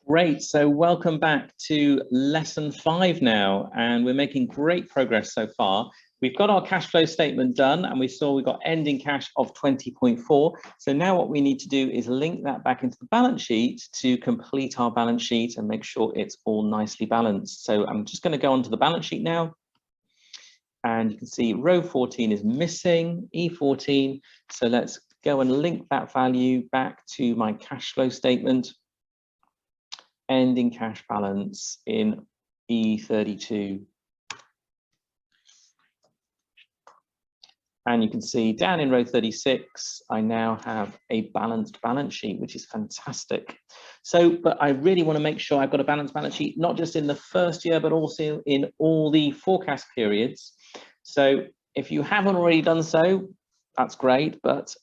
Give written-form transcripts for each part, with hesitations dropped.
Great, so welcome back to lesson 5 now, and we're making great progress so far. We've got our cash flow statement done, and we saw we got ending cash of 20.4. So now what we need to do is link that back into the balance sheet to complete our balance sheet and make sure it's all nicely balanced. So I'm just going to go onto the balance sheet now, and you can see row 14 is missing, E14. So let's go and link that value back to my cash flow statement. Ending cash balance in E32. And you can see down in row 36, I now have a balanced balance sheet, which is fantastic. So, but I really want to make sure I've got a balanced balance sheet, not just in the first year, but also in all the forecast periods. So if you haven't already done so, that's great, but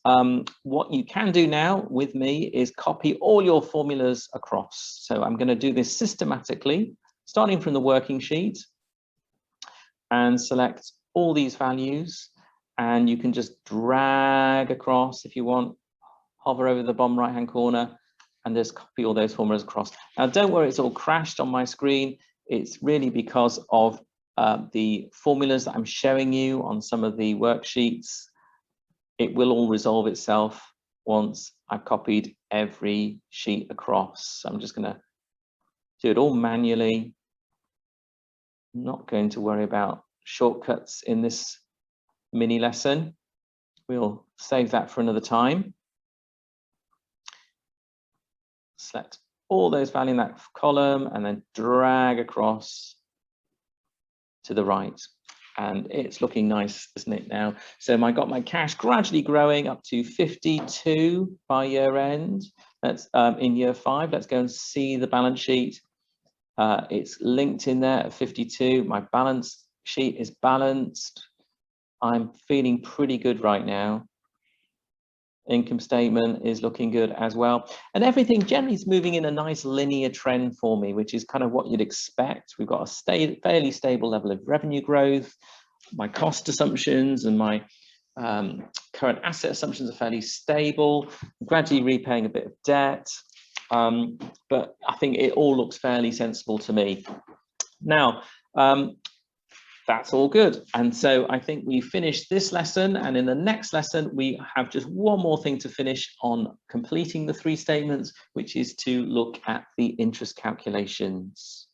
what you can do now with me is copy all your formulas across. So I'm going to do this systematically, starting from the working sheet, and select all these values, and you can just drag across if you want, hover over the bottom right hand corner, and just copy all those formulas across. Now don't worry, it's all crashed on my screen. It's really because of the formulas that I'm showing you on some of the worksheets. It will all resolve itself once I've copied every sheet across. So I'm just going to do it all manually. I'm not going to worry about shortcuts in this mini lesson. We'll save that for another time. Select all those values in that column and then drag across to the right. And it's looking nice, isn't it now? So I got my cash gradually growing up to 52 by year end. That's in year 5. Let's go and see the balance sheet. It's linked in there at 52. My balance sheet is balanced. I'm feeling pretty good right now. Income statement is looking good as well. And everything generally is moving in a nice linear trend for me, which is kind of what you'd expect. We've got a fairly stable level of revenue growth. My cost assumptions and my current asset assumptions are fairly stable. I'm gradually repaying a bit of debt. But I think it all looks fairly sensible to me. Now, that's all good. And so I think we finished this lesson, and in the next lesson, we have just one more thing to finish on completing the 3 statements, which is to look at the interest calculations.